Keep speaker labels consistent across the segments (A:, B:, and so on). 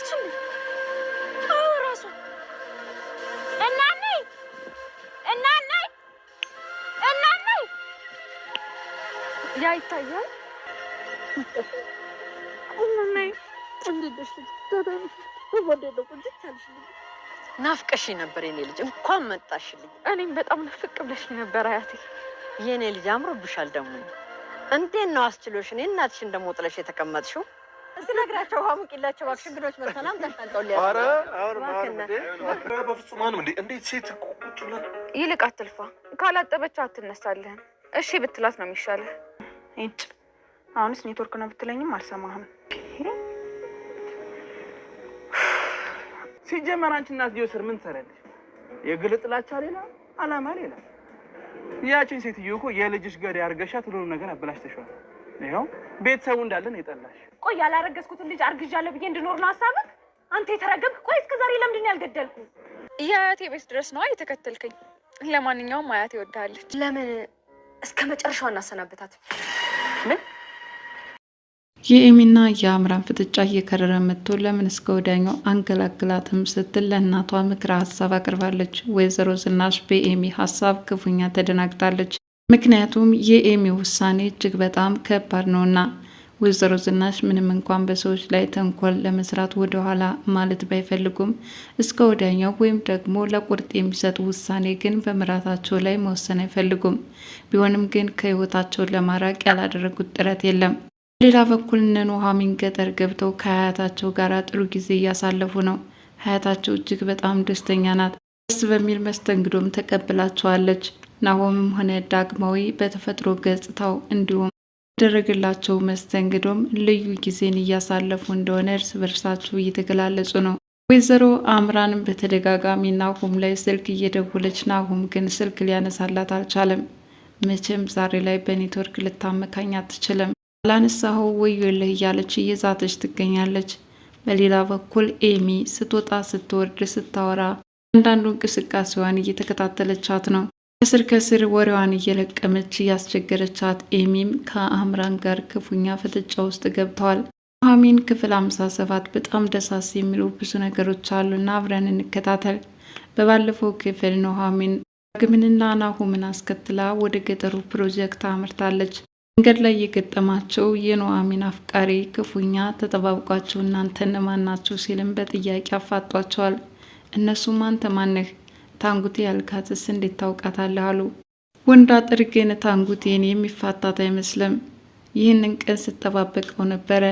A: እችን ራሱ እናኔ ያ ይታያል። እናኔ እንዴሽ ናፍቀሽ ነበር የኔ ልጅ፣ እንኳን መጣሽልኝ። እኔም በጣም ናፍቅ ብለሽ ነበር አያቴ። የኔ ልጅ አምሮብሻል ደግሞ። እንዴት ነው አስችሎሽ እኔ እናትሽን ደግሞ ጥለሽ የተቀመጥሽው? ስለግራቸው ውሃ ሙቂላቸው እባክሽ፣ እንግዶች መተናም ተንጠልጠው
B: ኧረ በፍጹም ማንም እንዴት ሴት ቁጭ ብላ
A: ይልቅ አትልፋ። ካላጠበች አትነሳልህም። እሺ ብትላት ነው የሚሻልህ። እንጭ አሁንስ ኔትወርክ ነው ብትለኝም አልሰማህም።
B: ሲጀመር አንቺ እናት ዲዮስር ምን ትሰራለሽ? የግል ጥላቻ ሌላ አላማ ሌላ። ያቺን ሴትዮ እኮ የልጅሽ ገዳይ አድርገሻት ሁሉንም ነገር አበላሽተሻል። ይኸው ቤተሰቡ እንዳለን የጠላሽ።
A: ቆይ ያላረገዝኩትን ልጅ አርግዣለሁ ብዬ እንድኖር ነው ሀሳብህ? አንተ የተረገምክ። ቆይ እስከዛሬ ለምንድን ነው ያልገደልኩ? የአያቴ ቤት ድረስ ነው የተከተልከኝ። ለማንኛውም አያቴ ወዳለች። ለምን እስከ መጨረሻው እናሰናበታት? ምን
C: የኤሚና የአምራን ፍጥጫ እየከረረ መጥቶ ለምን እስከ ወዲያኛው አንገላግላትም ስትል ለእናቷ ምክረ ሀሳብ አቅርባለች። ወይዘሮ ዝናሽ በኤሚ ሀሳብ ክፉኛ ተደናግጣለች። ምክንያቱም የኤሚ ውሳኔ እጅግ በጣም ከባድ ነውና። ወይዘሮ ዝናሽ ምንም እንኳን በሰዎች ላይ ተንኮል ለመስራት ወደኋላ ማለት ባይፈልጉም እስከ ወዲያኛው ወይም ደግሞ ለቁርጥ የሚሰጥ ውሳኔ ግን በምራታቸው ላይ መወሰን አይፈልጉም። ቢሆንም ግን ከህይወታቸውን ለማራቅ ያላደረጉት ጥረት የለም። ሌላ በኩል እነ ኑሐሚን ገጠር ገብተው ከሀያታቸው ጋር ጥሩ ጊዜ እያሳለፉ ነው። ሀያታቸው እጅግ በጣም ደስተኛ ናት። ደስ በሚል መስተንግዶም ተቀብላቸዋለች። ናሆምም ሆነ ዳግማዊ በተፈጥሮ ገጽታው እንዲሁም ያደረገላቸው መስተንግዶም ልዩ ጊዜን እያሳለፉ እንደሆነ እርስ በርሳቸው እየተገላለጹ ነው። ወይዘሮ አምራንም በተደጋጋሚ ናሆም ላይ ስልክ እየደወለች፣ ናሆም ግን ስልክ ሊያነሳላት አልቻለም። መቼም ዛሬ ላይ በኔትወርክ ልታመካኝ አትችልም፣ ላነሳኸው ወዮልህ እያለች እየዛተች ትገኛለች። በሌላ በኩል ኤሚ ስትወጣ ስትወርድ ስታወራ አንዳንዱ እንቅስቃሴዋን እየተከታተለቻት ነው። ከስር ከስር ወሬዋን እየለቀመች እያስቸገረቻት ኤሚም ከአምራን ጋር ክፉኛ ፍጥጫ ውስጥ ገብተዋል። ኑሐሚን ክፍል 57 በጣም ደሳስ የሚሉ ብዙ ነገሮች አሉና አብረን እንከታተል። በባለፈው ክፍል ኑሐሚን ዳግምንና ናሆምን አስከትላ ወደ ገጠሩ ፕሮጀክት አምርታለች። መንገድ ላይ የገጠማቸው የኑሐሚን አፍቃሪ ክፉኛ ተጠባብቋቸው እናንተ እነማን ናችሁ ሲልም በጥያቄ አፋጧቸዋል። እነሱም አንተ ማነህ? ታንጉቴ ያልካትስ እንዴት ታውቃታለህ አሉ። ወንድ አጥር ግን ታንጉቴን የሚፋታት አይመስልም። ይህንን ቀን ስጠባበቀው ነበረ።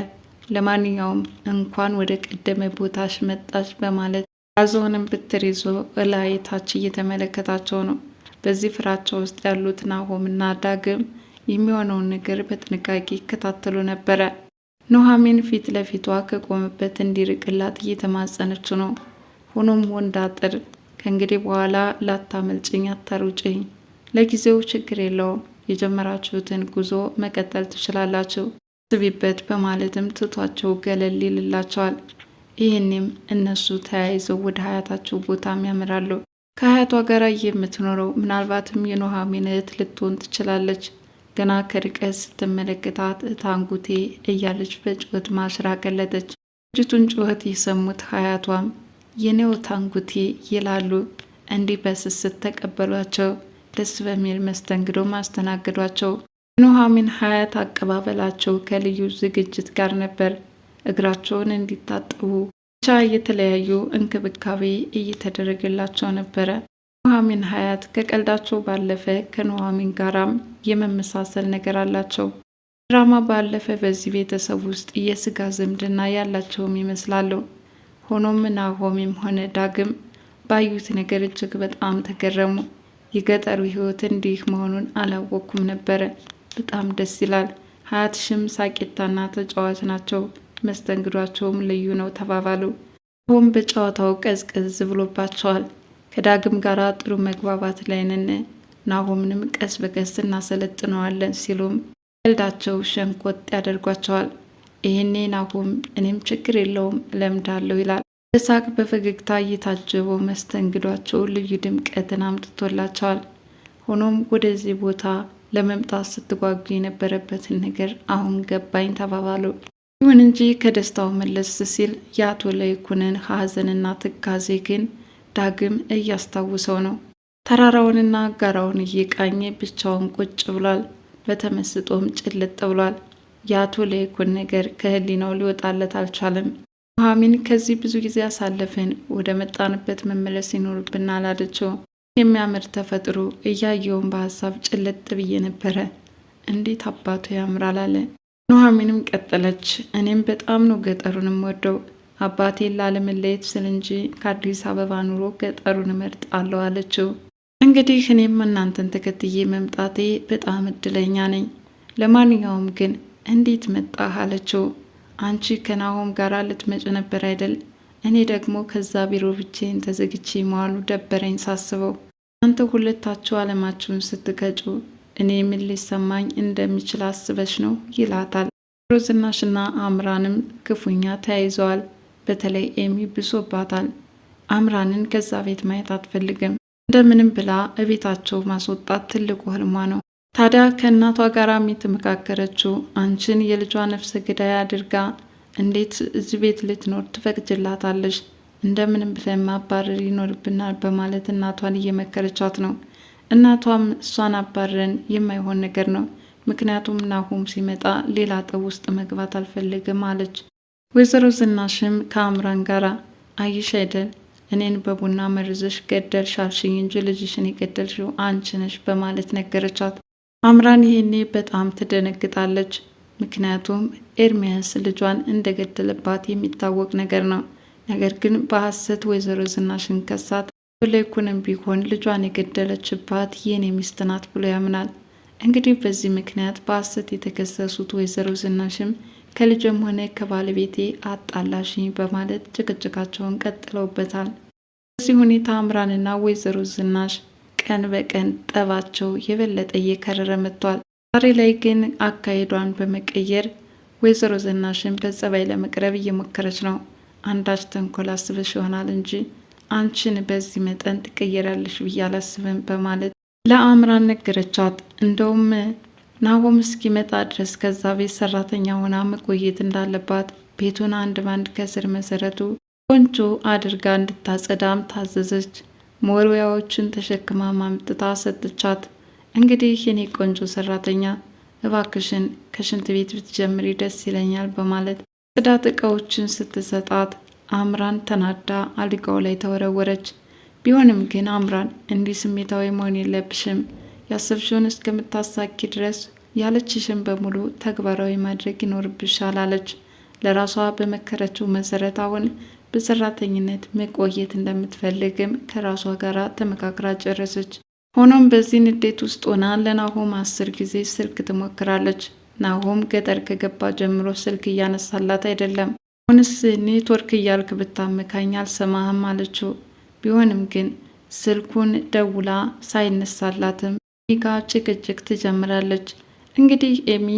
C: ለማንኛውም እንኳን ወደ ቀደመ ቦታሽ መጣች በማለት ያዘውንም ብትር ይዞ እላይ ታች እየተመለከታቸው ነው። በዚህ ፍራቻ ውስጥ ያሉት ናሆምና ዳግም የሚሆነውን ነገር በጥንቃቄ ይከታተሉ ነበረ። ኑሐሚን ፊት ለፊቷ ከቆመበት እንዲርቅላት እየተማጸነችው ነው። ሆኖም ወንድ አጥር ከእንግዲህ በኋላ ላታመልጭኝ፣ አታሩጭኝ፣ ለጊዜው ችግር የለውም፣ የጀመራችሁትን ጉዞ መቀጠል ትችላላችሁ፣ ስቢበት በማለትም ትቷቸው ገለል ይልላቸዋል። ይህንም እነሱ ተያይዘው ወደ ሀያታቸው ቦታም ያመራሉ። ከሀያቷ ጋር የምትኖረው ምናልባትም የኑሐሚን እህት ልትሆን ትችላለች። ገና ከርቀት ስትመለከታት ታንጉቴ እያለች በጩኸት ማሽራ ገለጠች። ልጅቱን ጩኸት የሰሙት ሀያቷም የኔው ታንጉቴ ይላሉ። እንዲህ በስስት ተቀበሏቸው። ደስ በሚል መስተንግዶ ማስተናገዷቸው። ኑሐሚን ሀያት አቀባበላቸው ከልዩ ዝግጅት ጋር ነበር። እግራቸውን እንዲታጠቡ ብቻ የተለያዩ እንክብካቤ እየተደረገላቸው ነበረ። ኑሐሚን ሀያት ከቀልዳቸው ባለፈ ከኑሐሚን ጋራም የመመሳሰል ነገር አላቸው። ድራማ ባለፈ በዚህ ቤተሰብ ውስጥ የስጋ ዝምድና ያላቸውም ይመስላሉ። ሆኖም ናሆምም ሆነ ዳግም ባዩት ነገር እጅግ በጣም ተገረሙ። የገጠሩ ሕይወት እንዲህ መሆኑን አላወኩም ነበረ። በጣም ደስ ይላል። ሀያትሽም ሳቂታና ተጫዋች ናቸው፣ መስተንግዷቸውም ልዩ ነው ተባባሉ። ሆም በጨዋታው ቀዝቀዝ ብሎባቸዋል። ከዳግም ጋር ጥሩ መግባባት ላይ ነን፣ ናሆምንም ቀስ በቀስ እናሰለጥነዋለን ሲሉም ቀልዳቸው ሸንኮጥ ያደርጓቸዋል። ይህኔ ናሆም እኔም ችግር የለውም ለምዳለሁ ይላል። በሳቅ በፈገግታ እየታጀበው መስተንግዷቸው ልዩ ድምቀትን አምጥቶላቸዋል። ሆኖም ወደዚህ ቦታ ለመምጣት ስትጓጉ የነበረበትን ነገር አሁን ገባኝ ተባባሉ። ይሁን እንጂ ከደስታው መለስ ሲል የአቶ ለይኩንን ሀዘንና ትካዜ ግን ዳግም እያስታውሰው ነው። ተራራውንና ጋራውን እየቃኘ ብቻውን ቁጭ ብሏል። በተመስጦም ጭልጥ ብሏል። የአቶ ለይኩን ነገር ከህሊናው ሊወጣለት አልቻለም። ኑሐሚን ከዚህ ብዙ ጊዜ አሳለፍን፣ ወደ መጣንበት መመለስ ይኖርብናል አለችው። የሚያምር ተፈጥሮ እያየውን በሀሳብ ጭልጥ ብዬ ነበረ፣ እንዴት አባቱ ያምራል አለ። ኑሐሚንም ቀጠለች፣ እኔም በጣም ነው ገጠሩንም ወደው አባቴን ላለመለየት ስል እንጂ ከአዲስ አበባ ኑሮ ገጠሩን እመርጣለሁ አለችው። እንግዲህ እኔም እናንተን ተከትዬ መምጣቴ በጣም እድለኛ ነኝ። ለማንኛውም ግን እንዴት መጣህ አለችው። አንቺ ከናሆም ጋር ልትመጭ ነበር አይደል? እኔ ደግሞ ከዛ ቢሮ ብቻዬን ተዘግቼ መዋሉ ደበረኝ ሳስበው። አንተ ሁለታችሁ አለማችሁን ስትገጩ እኔ ምን ሊሰማኝ እንደሚችል አስበሽ ነው ይላታል። ዝናሽና አምራንም ክፉኛ ተያይዘዋል። በተለይ ኤሚ ብሶባታል። አምራንን ከዛ ቤት ማየት አትፈልግም። እንደምንም ብላ እቤታቸው ማስወጣት ትልቁ ህልሟ ነው። ታዲያ ከእናቷ ጋር የተመካከረችው አንቺን የልጇ ነፍሰ ገዳይ አድርጋ እንዴት እዚህ ቤት ልትኖር ትፈቅጅላታለሽ? እንደምንም ብለን ማባረር ይኖርብናል በማለት እናቷን እየመከረቻት ነው። እናቷም እሷን አባረን የማይሆን ነገር ነው፣ ምክንያቱም ናሆም ሲመጣ ሌላ ጠብ ውስጥ መግባት አልፈልግም አለች። ወይዘሮ ዝናሽም ከአምራን ጋር አይሽ አይደል እኔን በቡና መርዘሽ ገደልሽ አልሽኝ እንጂ ልጅሽን የገደልሽው አንቺ ነሽ በማለት ነገረቻት። አምራን ይሄኔ በጣም ትደነግጣለች። ምክንያቱም ኤርሚያስ ልጇን እንደገደለባት የሚታወቅ ነገር ነው። ነገር ግን በሐሰት ወይዘሮ ዝናሽን ከሳት። ለይኩንም ቢሆን ልጇን የገደለችባት የኔ ሚስት ናት ብሎ ያምናል። እንግዲህ በዚህ ምክንያት በሐሰት የተከሰሱት ወይዘሮ ዝናሽም ከልጅም ሆነ ከባለቤቴ አጣላሽኝ በማለት ጭቅጭቃቸውን ቀጥለውበታል። በዚህ ሁኔታ አምራንና ወይዘሮ ዝናሽ ቀን በቀን ጠባቸው የበለጠ እየከረረ መጥቷል። ዛሬ ላይ ግን አካሄዷን በመቀየር ወይዘሮ ዝናሽን በጸባይ ለመቅረብ እየሞከረች ነው። አንዳች ተንኮል አስበሽ ይሆናል እንጂ አንቺን በዚህ መጠን ትቀየራለሽ ብዬ አላስብም በማለት ለአምራን ነገረቻት። እንደውም ናሆም እስኪመጣ ድረስ ከዛ ቤት ሰራተኛ ሆና መቆየት እንዳለባት፣ ቤቱን አንድ ባንድ ከስር መሰረቱ ቆንጆ አድርጋ እንድታጸዳም ታዘዘች። መወልወያዎችን ተሸክማ ማምጥታ ሰጥቻት። እንግዲህ የኔ ቆንጆ ሰራተኛ እባክሽን ከሽንት ቤት ብትጀምሪ ደስ ይለኛል በማለት ጽዳት እቃዎችን ስትሰጣት አምራን ተናዳ አልጋው ላይ ተወረወረች። ቢሆንም ግን አምራን እንዲህ ስሜታዊ መሆን የለብሽም፣ ያሰብሽውን እስከምታሳኪ ድረስ ያለችሽን በሙሉ ተግባራዊ ማድረግ ይኖርብሻል አለች። ለራሷ በመከረችው መሰረት አሁን በሰራተኝነት መቆየት እንደምትፈልግም ከራሷ ጋር ተመካክራ ጨረሰች። ሆኖም በዚህ ንዴት ውስጥ ሆና ለናሆም 10 ጊዜ ስልክ ትሞክራለች። ናሆም ገጠር ከገባ ጀምሮ ስልክ እያነሳላት አይደለም። አሁንስ ኔትወርክ እያልክ ብታመካኝ አልሰማህም አለችው። ቢሆንም ግን ስልኩን ደውላ ሳይነሳላትም ጋ ጭቅጭቅ ትጀምራለች። እንግዲህ ኤሚ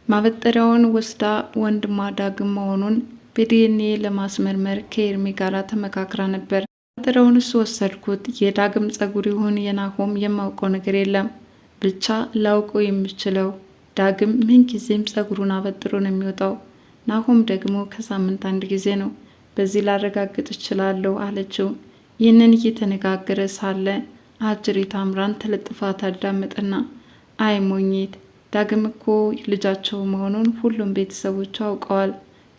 C: ማበጠሪያውን ወስዳ ወንድሟ ዳግም መሆኑን በዲኤንኤ ለማስመርመር ከኤርሚ ጋር ተመካክራ ነበር። ማበጠሪያውንስ ወሰድኩት፣ የዳግም ጸጉር ይሁን የናሆም የማውቀው ነገር የለም፣ ብቻ ላውቀው የምችለው ዳግም ምንጊዜም ጸጉሩን አበጥሮ ነው የሚወጣው፣ ናሆም ደግሞ ከሳምንት አንድ ጊዜ ነው፣ በዚህ ላረጋግጥ እችላለሁ አለችው። ይህንን እየተነጋገረ ሳለ አጅሬት አምራን ተለጥፋ ታዳመጠና አይ ሞኝት፣ ዳግም እኮ ልጃቸው መሆኑን ሁሉም ቤተሰቦች አውቀዋል፣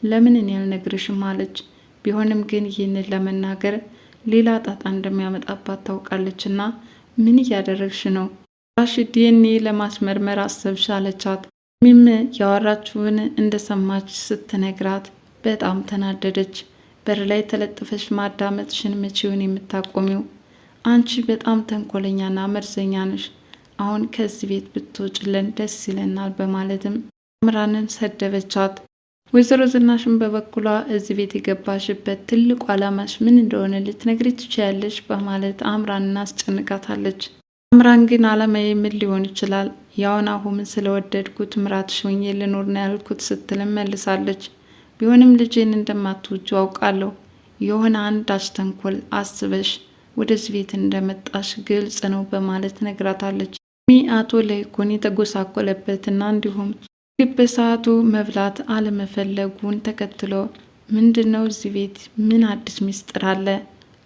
C: ለምን እኔ አልነግርሽም አለች። ቢሆንም ግን ይህንን ለመናገር ሌላ ጣጣ እንደሚያመጣባት ታውቃለችና ምን እያደረግሽ ነው? ራሽ ዲኤንኤ ለማስመርመር አሰብሽ አለቻት። ሚም ያወራችውን እንደሰማች ስትነግራት በጣም ተናደደች። በር ላይ ተለጥፈሽ ማዳመጥሽን መቼውን የምታቆሚው? አንቺ በጣም ተንኮለኛና መርዘኛ ነሽ። አሁን ከዚህ ቤት ብትወጭልን ደስ ይለናል በማለትም አምራንን ሰደበቻት። ወይዘሮ ዝናሽን በበኩሏ እዚህ ቤት የገባሽበት ትልቁ ዓላማሽ ምን እንደሆነ ልትነግሪ ትችያለሽ በማለት አምራንን አስጨንቃታለች። አምራን ግን ዓላማዬ ምን ሊሆን ይችላል? ያው ናሆምን ስለወደድኩት ምራትሽ ሆኜ ልኖር ነው ያልኩት ስትልም መልሳለች። ቢሆንም ልጄን እንደማትወጁ አውቃለሁ። የሆነ አንዳች ተንኮል አስበሽ ወደዚህ ቤት እንደመጣሽ ግልጽ ነው በማለት ነግራታለች። አቶ ለይኩን የተጎሳቆለበትና እንዲሁም ምግብ በሰዓቱ መብላት አለመፈለጉን ተከትሎ ምንድነው እዚህ ቤት ምን አዲስ ሚስጥር አለ?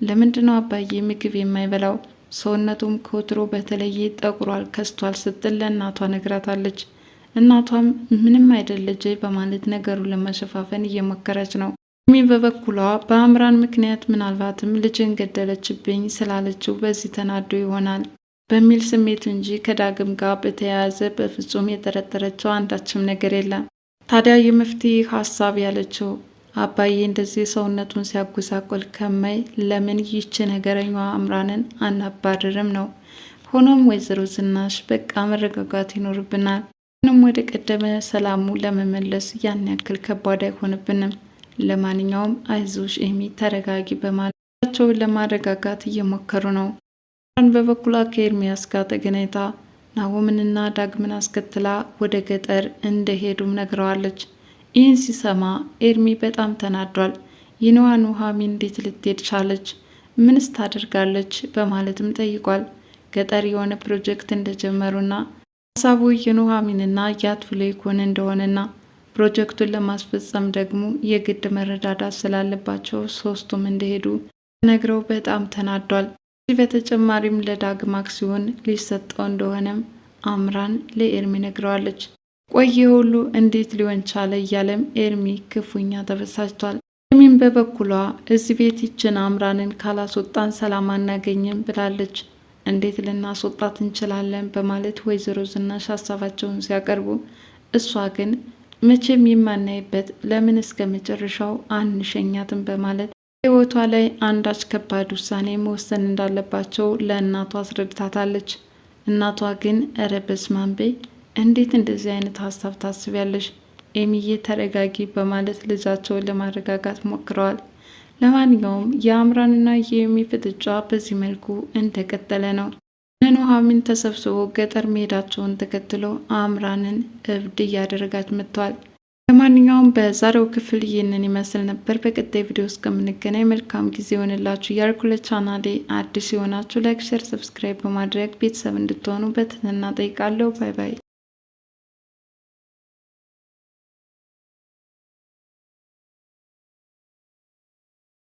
C: ለምንድነው አባዬ ምግብ የማይበላው? ሰውነቱም ከወትሮ በተለየ ጠቁሯል፣ ከስቷል ስትል ለእናቷ ነግራታለች። እናቷም ምንም አይደል ልጄ በማለት ነገሩን ለመሸፋፈን እየሞከረች ነው። ኤሚ በበኩሏ በአምራን ምክንያት ምናልባትም ልጅን ገደለችብኝ ስላለችው በዚህ ተናዶ ይሆናል በሚል ስሜት እንጂ ከዳግም ጋር በተያያዘ በፍጹም የጠረጠረችው አንዳችም ነገር የለም። ታዲያ የመፍትሄ ሀሳብ ያለችው አባዬ እንደዚህ ሰውነቱን ሲያጎሳቆል ከማይ ለምን ይቺ ነገረኛዋ አምራንን አናባርርም ነው። ሆኖም ወይዘሮ ዝናሽ በቃ መረጋጋት ይኖርብናል፣ ምንም ወደ ቀደመ ሰላሙ ለመመለስ ያን ያክል ከባድ አይሆንብንም። ለማንኛውም አይዞሽ ኤሚ ተረጋጊ በማለታቸውን ለማረጋጋት እየሞከሩ ነው። በበኩሏ ከኤርሚያስ ጋር ተገናኝታ ናሆምንና ዳግምን አስከትላ ወደ ገጠር እንደሄዱም ነግረዋለች። ይህን ሲሰማ ኤርሚ በጣም ተናዷል። ይህንዋ ኑሐሚን እንዴት ልትሄድ ቻለች? ምንስ ታደርጋለች? በማለትም ጠይቋል። ገጠር የሆነ ፕሮጀክት እንደጀመሩና ሀሳቡ የኑሐሚንና የአቶ ለይኩን እንደሆነና ፕሮጀክቱን ለማስፈጸም ደግሞ የግድ መረዳዳት ስላለባቸው ሶስቱም እንደሄዱ ነግረው በጣም ተናዷል። ከዚህ በተጨማሪም ለዳግም አክሲዮን ሊሰጠው እንደሆነም አምራን ለኤርሚ ነግረዋለች። ቆየ ሁሉ እንዴት ሊሆን ቻለ እያለም ኤርሚ ክፉኛ ተበሳጭቷል። ኤርሚን በበኩሏ እዚህ ቤት ይችን አምራንን ካላስወጣን ሰላም አናገኝም ብላለች። እንዴት ልናስወጣት እንችላለን በማለት ወይዘሮ ዝናሽ ሀሳባቸውን ሲያቀርቡ እሷ ግን መቼም የማናይበት ለምን እስከ መጨረሻው አንሸኛትም በማለት ህይወቷ ላይ አንዳች ከባድ ውሳኔ መወሰን እንዳለባቸው ለእናቷ አስረድታታለች። እናቷ ግን እረ በስመ አብ እንዴት እንደዚህ አይነት ሀሳብ ታስቢያለሽ? ኤሚዬ ተረጋጊ በማለት ልጃቸውን ለማረጋጋት ሞክረዋል። ለማንኛውም የአምራንና የኤሚ ፍጥጫ በዚህ መልኩ እንደቀጠለ ነው። ኑሐሚን ተሰብስበው ገጠር መሄዳቸውን ተከትሎ አምራንን እብድ እያደረጋች መጥቷል። ለማንኛውም በዛሬው ክፍል ይህንን ይመስል ነበር። በቀጣይ ቪዲዮ እስከምንገናኝ መልካም ጊዜ ይሆንላችሁ እያልኩ ለቻናሌ አዲስ የሆናችሁ ላይክ፣ ሼር፣ ሰብስክራይብ በማድረግ ቤተሰብ እንድትሆኑ በትህትና ጠይቃለሁ። ባይ ባይ።